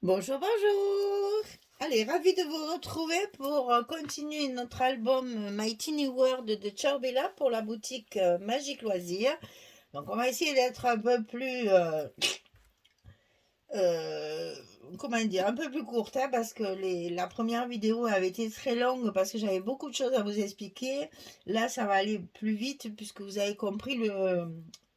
Bonjour, bonjour. Allez, ravi de vous retrouver pour continuer notre album My Tiny World de Ciao Bella pour la boutique Magique Loisirs. Donc, on va essayer d'être un peu plus, euh, comment dire, un peu plus courte, hein, parce que la première vidéo avait été très longue parce que j'avais beaucoup de choses à vous expliquer. Là, ça va aller plus vite puisque vous avez compris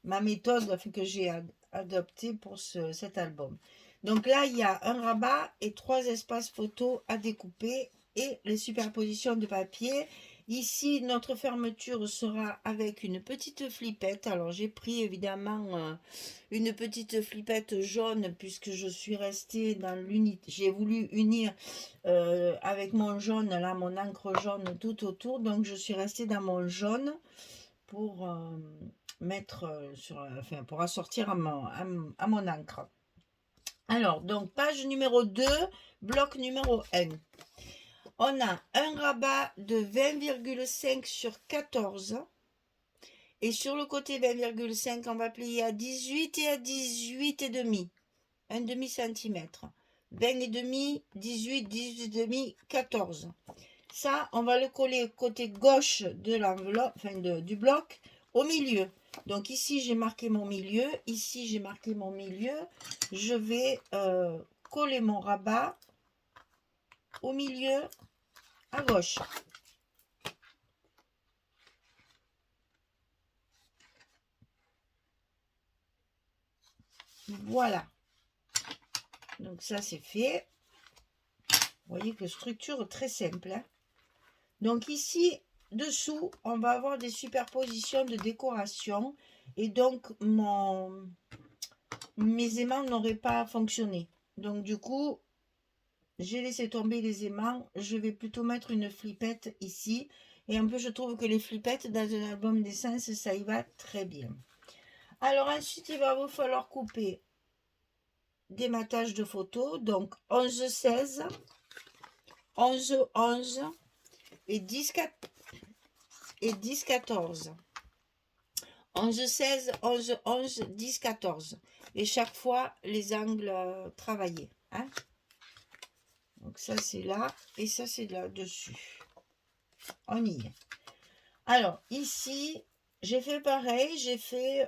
ma méthode que j'ai adoptée pour cet album. Donc là, il y a un rabat et 3 espaces photos à découper et les superpositions de papier. Ici, notre fermeture sera avec une petite flippette. Alors, j'ai pris évidemment une petite flippette jaune puisque je suis restée dans l'unité. J'ai voulu unir avec mon jaune, là, mon encre jaune tout autour. Donc, je suis restée dans mon jaune pour mettre enfin, pour assortir à mon encre. Alors, donc, page numéro 2, bloc numéro 1. On a un rabat de 20,5 sur 14. Et sur le côté 20,5, on va plier à 18 et à 18 et demi. Un demi-centimètre. 20 et demi, 18, 18 et demi, 14. Ça, on va le coller côté gauche de l'enveloppe, enfin du bloc, au milieu. Donc ici, j'ai marqué mon milieu. Ici, j'ai marqué mon milieu. Je vais coller mon rabat au milieu à gauche. Voilà. Donc ça, c'est fait. Vous voyez que structure très simple. Hein. Donc ici, dessous, on va avoir des superpositions de décoration. Et donc, mes aimants n'auraient pas fonctionné. Donc du coup, j'ai laissé tomber les aimants. Je vais plutôt mettre une flippette ici. Et un peu, je trouve que les flippettes dans un album d'essence, ça y va très bien. Alors ensuite, il va vous falloir couper des matages de photos. Donc 11-16, 11-11 et 10-14. 11-16, 11-11, 10-14. Et chaque fois, les angles travaillés. Hein. Donc ça, c'est là. Et ça, c'est là-dessus. On y est. Alors, ici, j'ai fait pareil. J'ai fait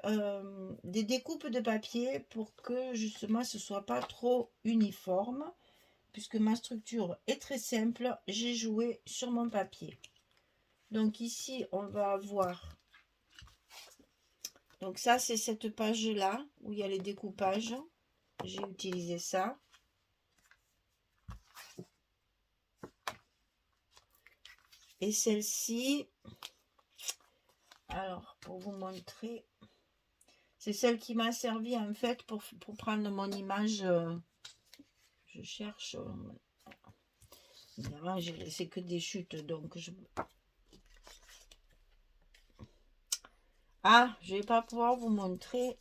des découpes de papier pour que, justement, ce ne soit pas trop uniforme. Puisque ma structure est très simple, j'ai joué sur mon papier. Donc ici, on va avoir... Donc ça, c'est cette page-là, où il y a les découpages. J'ai utilisé ça. Et celle-ci, alors, pour vous montrer, c'est celle qui m'a servi, en fait, pour prendre mon image. Je cherche... évidemment, c'est que des chutes, donc je... Ah, je vais pas pouvoir vous montrer.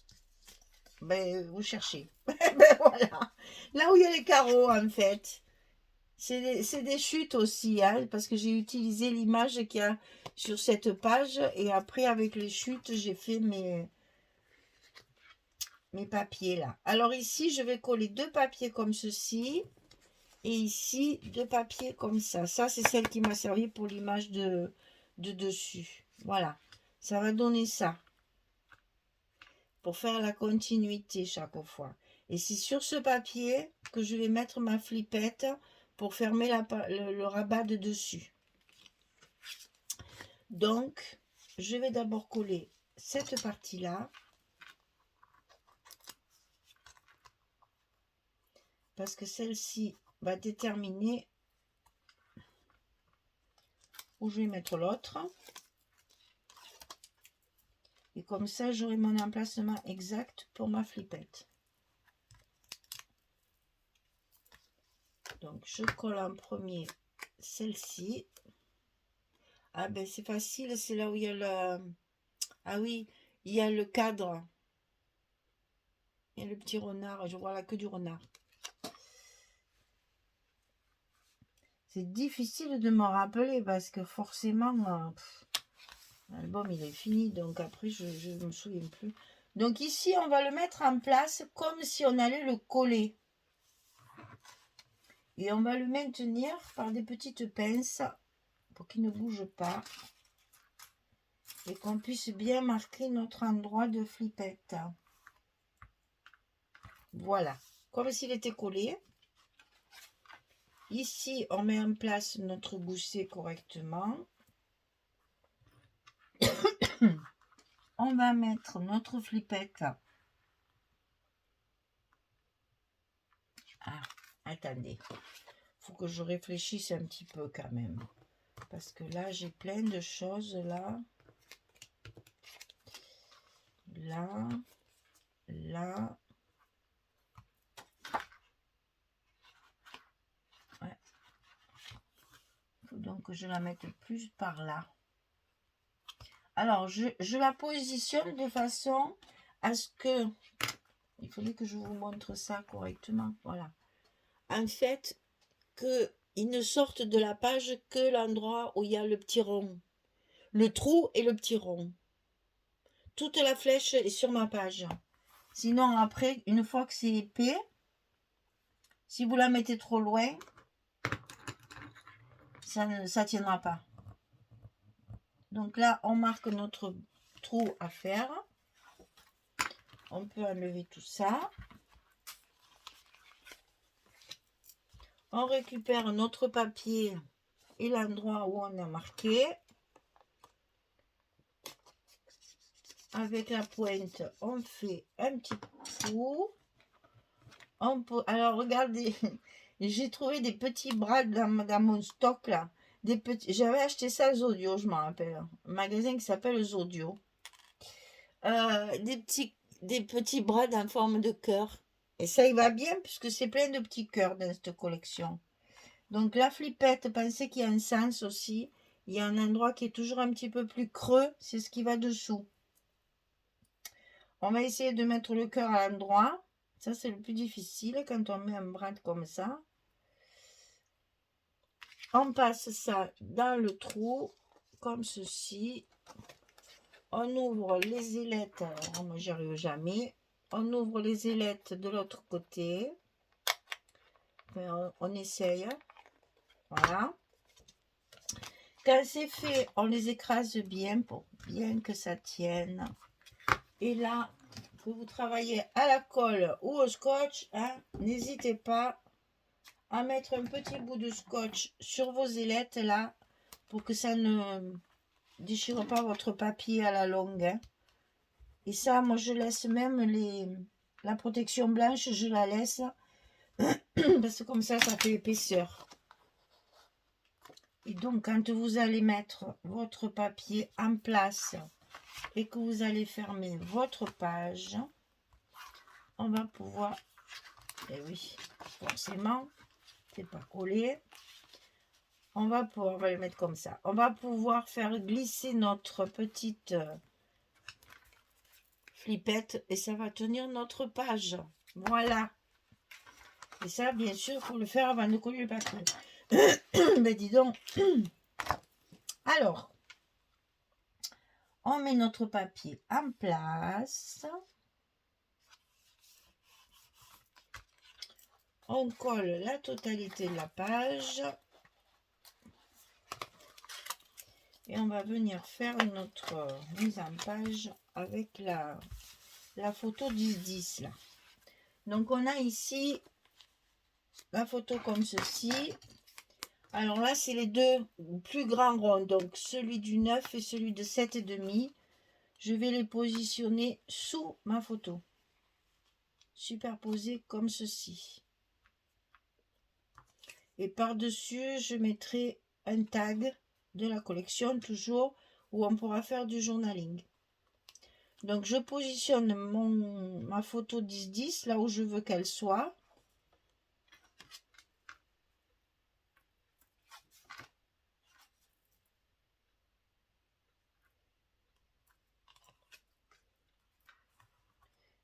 Ben, vous cherchez. Ben voilà. Là où il y a les carreaux, en fait. C'est des chutes aussi, hein, parce que j'ai utilisé l'image qu'il y a sur cette page. Et après, avec les chutes, j'ai fait mes papiers là. Alors ici, je vais coller 2 papiers comme ceci. Et ici, 2 papiers comme ça. Ça, c'est celle qui m'a servi pour l'image de dessus. Voilà. Ça va donner ça. Pour faire la continuité chaque fois. Et c'est sur ce papier que je vais mettre ma flippette pour fermer le rabat de dessus. Donc, je vais d'abord coller cette partie-là. Parce que celle-ci va déterminer où je vais mettre l'autre. Et comme ça, j'aurai mon emplacement exact pour ma flippette. Donc, je colle en premier celle-ci. Ah ben, c'est facile, c'est là où il y a le... Ah oui, il y a le cadre. Il y a le petit renard, je vois là que du renard. C'est difficile de me rappeler parce que forcément, l'album il est fini, donc après je ne me souviens plus. Donc ici, on va le mettre en place comme si on allait le coller. Et on va le maintenir par des petites pinces pour qu'il ne bouge pas. Et qu'on puisse bien marquer notre endroit de flippette. Voilà, comme s'il était collé. Ici, on met en place notre gousset correctement. On va mettre notre flippette. Ah, attendez. Faut que je réfléchisse un petit peu quand même. Parce que là, j'ai plein de choses là. Là. Là. Ouais. Faut donc que je la mette plus par là. Alors, je la positionne de façon à ce que... Il fallait que je vous montre ça correctement. Voilà. En fait, qu'il ne sorte de la page que l'endroit où il y a le petit rond. Le trou et le petit rond. Toute la flèche est sur ma page. Sinon, après, une fois que c'est épais, si vous la mettez trop loin, ça ne tiendra pas. Donc là, on marque notre trou à faire. On peut enlever tout ça. On récupère notre papier et l'endroit où on a marqué. Avec la pointe, on fait un petit trou. Alors, regardez, j'ai trouvé des petits bras dans mon stock là. J'avais acheté ça Zodio, je m'en rappelle. Un magasin qui s'appelle Zodio. Des petits bras en forme de cœur. Et ça y va bien puisque c'est plein de petits cœurs dans cette collection. Donc la flippette, pensez qu'il y a un sens aussi. Il y a un endroit qui est toujours un petit peu plus creux. C'est ce qui va dessous. On va essayer de mettre le cœur à l'endroit. Ça, c'est le plus difficile quand on met un bras comme ça. On passe ça dans le trou, comme ceci. On ouvre les ailettes. Alors, moi, j'y arrive jamais. On ouvre les ailettes de l'autre côté. Enfin, on essaye. Voilà. Quand c'est fait, on les écrase bien pour bien que ça tienne. Et là, que vous travaillez à la colle ou au scotch, hein, n'hésitez pas à mettre un petit bout de scotch sur vos ailettes là pour que ça ne déchire pas votre papier à la longue. Hein. Et ça, moi, je laisse même la protection blanche, je la laisse parce que comme ça fait épaisseur. Et donc, quand vous allez mettre votre papier en place et que vous allez fermer votre page, on va pouvoir, et oui, forcément, c'est pas collé. On va le mettre comme ça. On va pouvoir faire glisser notre petite flippette et ça va tenir notre page. Voilà. Et ça, bien sûr, il faut le faire avant de coller le papier. Ben dis donc. Alors, on met notre papier en place. On colle la totalité de la page. Et on va venir faire notre mise en page avec la photo 10-10 là. Donc on a ici la photo comme ceci. Alors là, c'est les deux plus grands ronds. Donc celui du 9 et celui de 7,5. Je vais les positionner sous ma photo. Superposés comme ceci. Et par-dessus, je mettrai un tag de la collection, toujours, où on pourra faire du journaling. Donc je positionne ma photo 10-10 là où je veux qu'elle soit.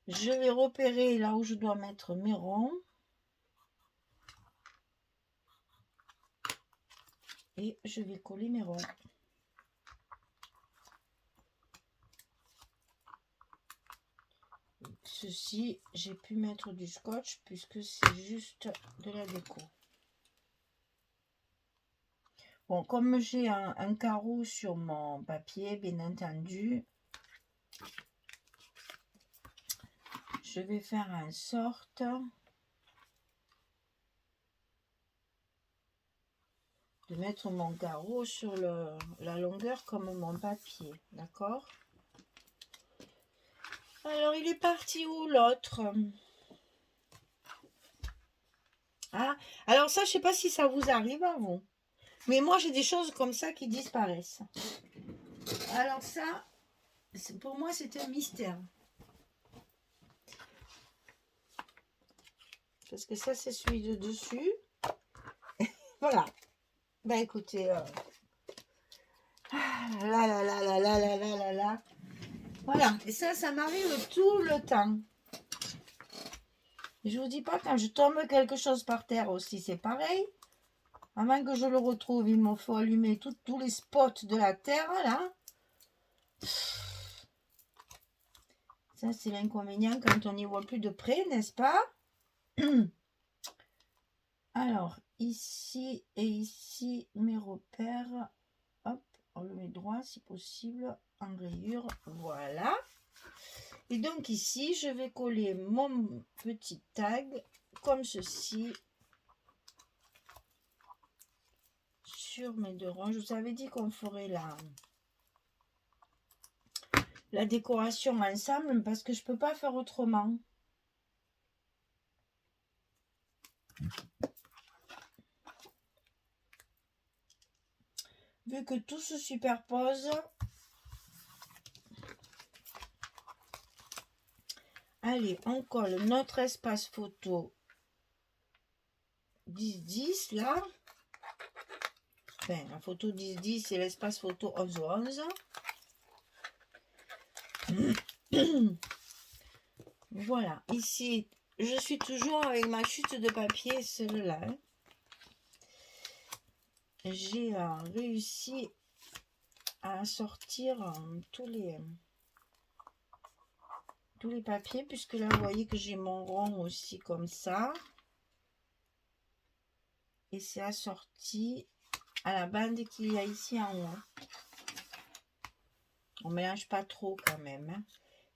Je vais repérer là où je dois mettre mes ronds. Et je vais coller mes ronds. Ceci, j'ai pu mettre du scotch puisque c'est juste de la déco. Bon, comme j'ai un carreau sur mon papier, bien entendu, je vais faire en sorte de mettre mon carreau sur la longueur comme mon papier, d'accord? Alors, il est parti où l'autre? Ah, alors ça, je sais pas si ça vous arrive à vous. Mais moi, j'ai des choses comme ça qui disparaissent. Alors ça, pour moi, c'est un mystère. Parce que ça, c'est celui de dessus. Voilà. Ben écoutez, là, là, là, là, là, là, là, là, là. Voilà. Et ça m'arrive tout le temps. Je vous dis pas, quand je tombe quelque chose par terre aussi, c'est pareil. Avant que je le retrouve, il me faut allumer tous les spots de la terre, là. Ça, c'est l'inconvénient quand on n'y voit plus de près, n'est-ce pas? Alors, ici et ici, mes repères. Hop, on le met droit si possible, en rayure. Voilà. Et donc ici, je vais coller mon petit tag comme ceci sur mes deux ronds. Je vous avais dit qu'on ferait la décoration ensemble parce que je peux pas faire autrement. Vu que tout se superpose, allez, on colle notre espace photo 10-10 là. Enfin, la photo 10-10 c'est l'espace photo 11-11. Voilà, ici, je suis toujours avec ma chute de papier, celle-là. J'ai réussi à sortir tous les papiers, puisque là, vous voyez que j'ai mon rond aussi comme ça. Et c'est assorti à la bande qu'il y a ici en haut. On ne mélange pas trop quand même. Hein.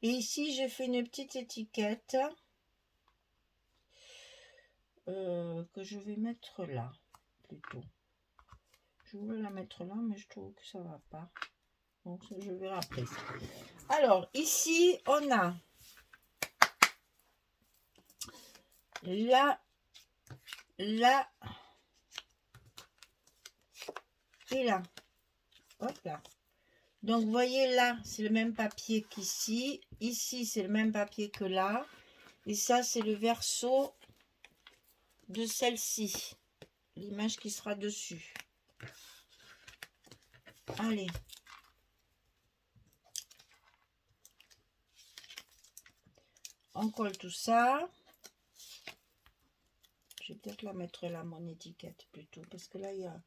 Et ici, j'ai fait une petite étiquette que je vais mettre là, plutôt. Je voulais la mettre là, mais je trouve que ça ne va pas. Donc, je verrai après. Alors, ici, on a là et là. Hop là. Donc, vous voyez là, c'est le même papier qu'ici. Ici, c'est le même papier que là. Et ça, c'est le verso de celle-ci. L'image qui sera dessus. Allez. On colle tout ça. Je vais peut-être la mettre là, mon étiquette, plutôt. Parce que là, il y a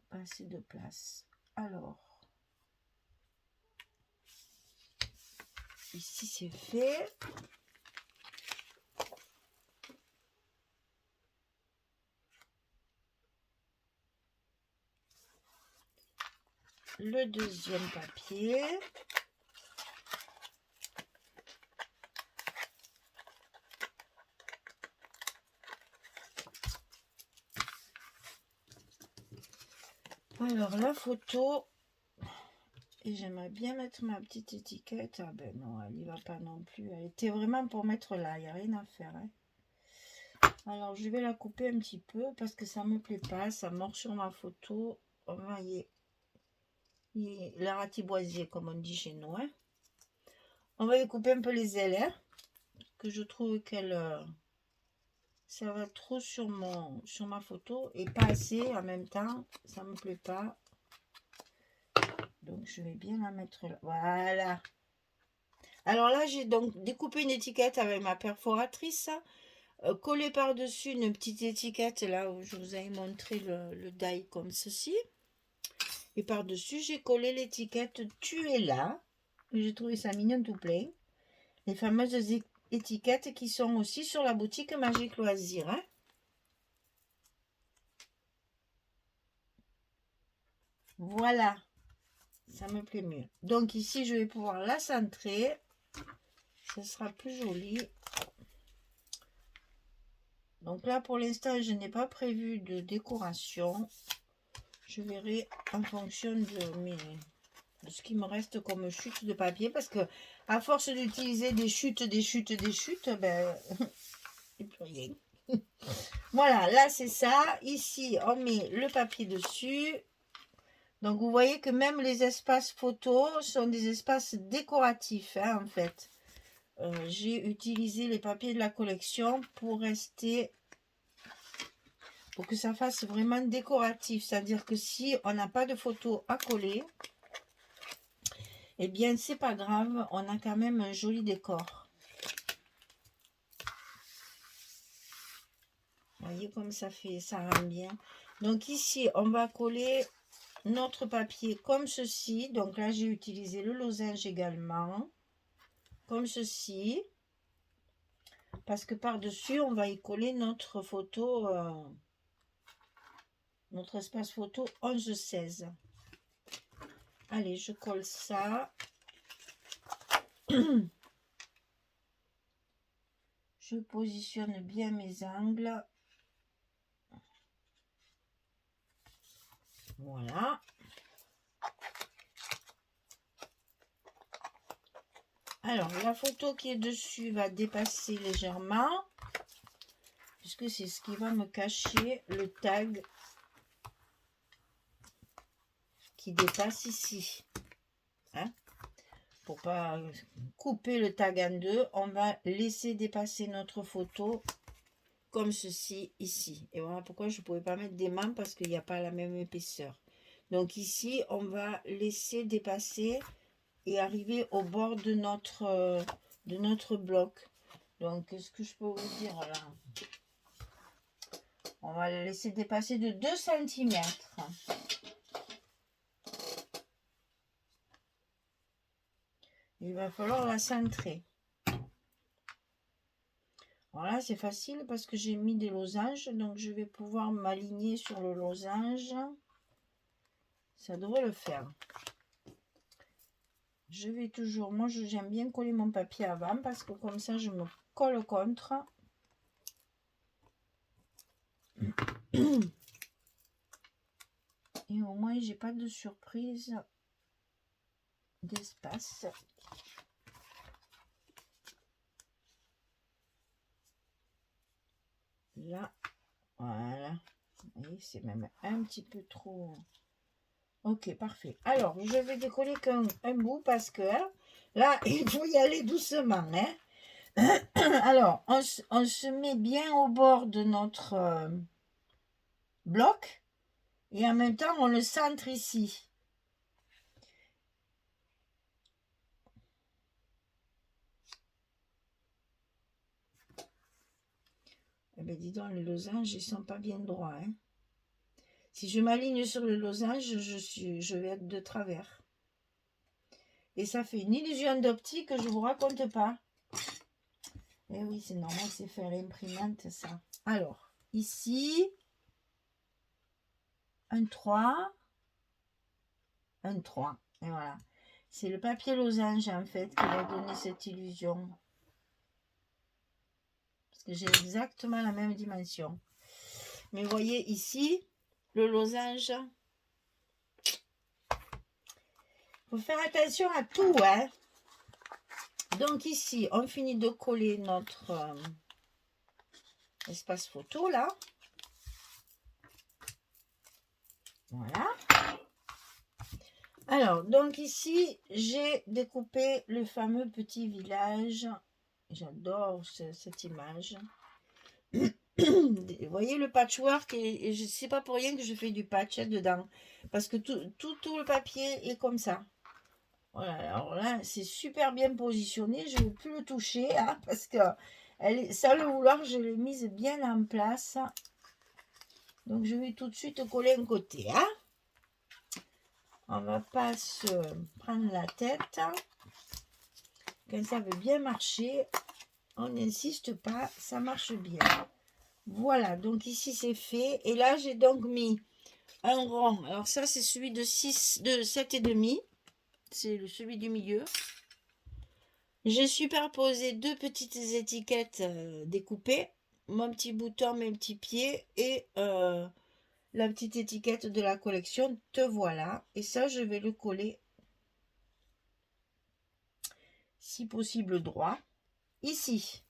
pas assez de place. Alors. Ici, c'est fait. Le deuxième papier. Alors, la photo. Et j'aimerais bien mettre ma petite étiquette. Ah ben non, elle n'y va pas non plus. Elle était vraiment pour mettre là. Il n'y a rien à faire. Hein. Alors, je vais la couper un petit peu parce que ça ne me plaît pas. Ça mord sur ma photo. Vous voyez. La ratiboisier, comme on dit chez nous. Hein. On va y couper un peu les ailes. Hein, que je trouve qu'elle... ça va trop sur ma photo. Et pas assez en même temps. Ça ne me plaît pas. Donc, je vais bien la mettre là. Voilà. Alors là, j'ai donc découpé une étiquette avec ma perforatrice. Collé par-dessus une petite étiquette là où je vous avais montré le die comme ceci. Et par-dessus, j'ai collé l'étiquette Tu es là. J'ai trouvé ça mignon tout plein. Les fameuses étiquettes qui sont aussi sur la boutique Magique Loisirs. Hein. Voilà, ça me plaît mieux. Donc ici, je vais pouvoir la centrer. Ce sera plus joli. Donc là, pour l'instant, je n'ai pas prévu de décoration. Je verrai en fonction de ce qui me reste comme chute de papier. Parce que à force d'utiliser des chutes, ben, il n'y a plus rien. Voilà, là, c'est ça. Ici, on met le papier dessus. Donc, vous voyez que même les espaces photos sont des espaces décoratifs, hein, en fait. J'ai utilisé les papiers de la collection pour que ça fasse vraiment décoratif. C'est-à-dire que si on n'a pas de photos à coller, eh bien, c'est pas grave, on a quand même un joli décor. Vous voyez comme ça fait, ça rend bien. Donc ici, on va coller notre papier comme ceci. Donc là, j'ai utilisé le losange également, comme ceci. Parce que par-dessus, on va y coller notre photo, notre espace photo 11-16. Allez, je colle ça. Je positionne bien mes angles. Voilà. Alors, la photo qui est dessus va dépasser légèrement, puisque c'est ce qui va me cacher le tag qui dépasse ici. Hein? Pour pas couper le tag en deux, on va laisser dépasser notre photo comme ceci ici. Et voilà pourquoi je ne pouvais pas mettre des mains, parce qu'il n'y a pas la même épaisseur. Donc ici, on va laisser dépasser et arriver au bord de notre bloc. Donc, ce que je peux vous dire là, on va le laisser dépasser de 2 cm. Il va falloir la centrer. Voilà, c'est facile parce que j'ai mis des losanges, donc je vais pouvoir m'aligner sur le losange. Ça devrait le faire. Je vais toujours, moi j'aime bien coller mon papier avant parce que comme ça je me colle contre. Et au moins j'ai pas de surprise d'espace. Là, voilà. Et c'est même un petit peu trop. Ok, parfait. Alors, je vais décoller qu'un bout parce que hein, là, il faut y aller doucement. Hein. Alors, on se met bien au bord de notre bloc et en même temps, on le centre ici. Eh bien, dis donc, les losanges, ils sont pas bien droits. Hein. Si je m'aligne sur le losange, je vais être de travers. Et ça fait une illusion d'optique que je vous raconte pas. Eh oui, c'est normal, c'est faire l'imprimante, ça. Alors, ici, un 3, un 3. Et voilà. C'est le papier losange, en fait, qui va donner cette illusion. Parce que j'ai exactement la même dimension. Mais vous voyez ici, le losange. Il faut faire attention à tout, hein. Donc ici, on finit de coller notre espace photo, là. Voilà. Alors, donc ici, j'ai découpé le fameux petit village. J'adore cette image. Vous voyez le patchwork, et je ne sais pas pour rien que je fais du patch dedans. Parce que tout le papier est comme ça. Voilà, alors là, c'est super bien positionné. Je ne vais plus le toucher, hein, parce que sans le vouloir, je l'ai mise bien en place. Donc, je vais tout de suite coller un côté. Hein. On ne va pas se prendre la tête. Quand ça veut bien marcher, on n'insiste pas, ça marche bien. Voilà, donc ici c'est fait. Et là, j'ai donc mis un rond. Alors ça, c'est celui de 7,5. C'est celui du milieu. J'ai superposé deux petites étiquettes découpées. Mon petit bouton, mes petits pieds et la petite étiquette de la collection. Te voilà. Et ça, je vais le coller, si possible, droit. Ici,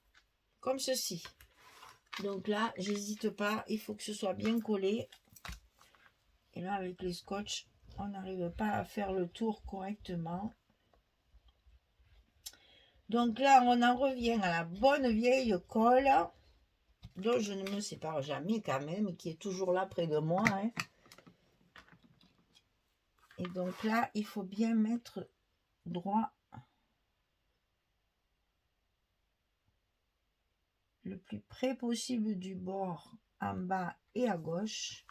comme ceci. Donc là, j'hésite pas. Il faut que ce soit bien collé. Et là, avec les scotch, on n'arrive pas à faire le tour correctement. Donc là, on en revient à la bonne vieille colle, dont je ne me sépare jamais quand même, qui est toujours là près de moi. Hein. Et donc là, il faut bien mettre droit le plus près possible du bord en bas et à gauche.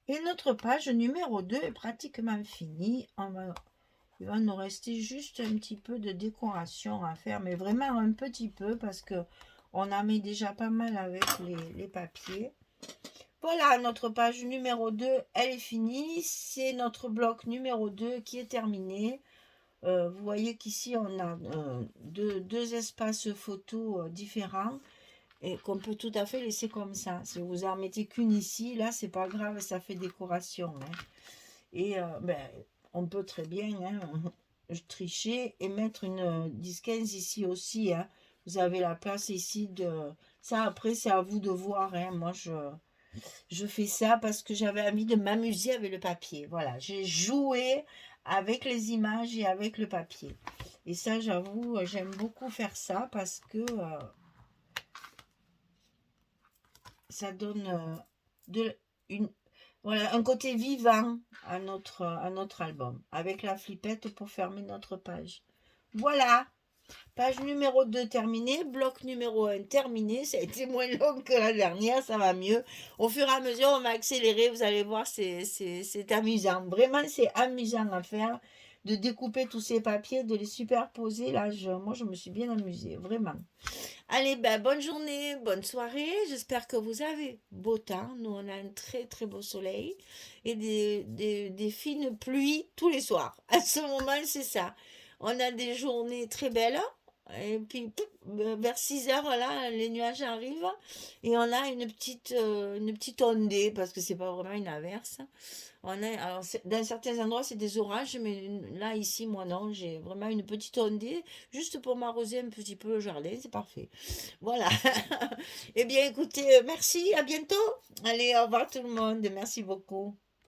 Et notre page numéro 2 est pratiquement finie. Il va nous rester juste un petit peu de décoration à faire, mais vraiment un petit peu parce que on en met déjà pas mal avec les papiers. Voilà, notre page numéro 2, elle est finie. C'est notre bloc numéro 2 qui est terminé. Vous voyez qu'ici, on a deux espaces photos différents et qu'on peut tout à fait laisser comme ça. Si vous en mettez qu'une ici, là, c'est pas grave, ça fait décoration. Hein. Et on peut très bien tricher et mettre une 10-15 ici aussi. Hein. Vous avez la place ici de... Ça, après, c'est à vous de voir. Hein. Moi, je fais ça parce que j'avais envie de m'amuser avec le papier. Voilà, j'ai joué avec les images et avec le papier. Et ça, j'avoue, j'aime beaucoup faire ça parce que ça donne voilà, un côté vivant à notre album. Avec la flippette pour fermer notre page. Voilà, page numéro 2 terminée, bloc numéro 1 terminé. Ça a été moins long que la dernière, ça va mieux. Au fur et à mesure, on va accélérer, vous allez voir, c'est amusant. Vraiment, c'est amusant à faire, de découper tous ces papiers, de les superposer. Là, moi, je me suis bien amusée, vraiment. Allez, ben, bonne journée, bonne soirée. J'espère que vous avez beau temps. Nous, on a un très, très beau soleil et des fines pluies tous les soirs. À ce moment, c'est ça. On a des journées très belles. Et puis, vers 6 heures, là, les nuages arrivent et on a une petite ondée parce que c'est pas vraiment une averse. Alors, dans certains endroits, c'est des orages, mais là, ici, moi, non, j'ai vraiment une petite ondée, juste pour m'arroser un petit peu le jardin, c'est parfait. Voilà. Eh bien, écoutez, merci, à bientôt. Allez, au revoir tout le monde, merci beaucoup.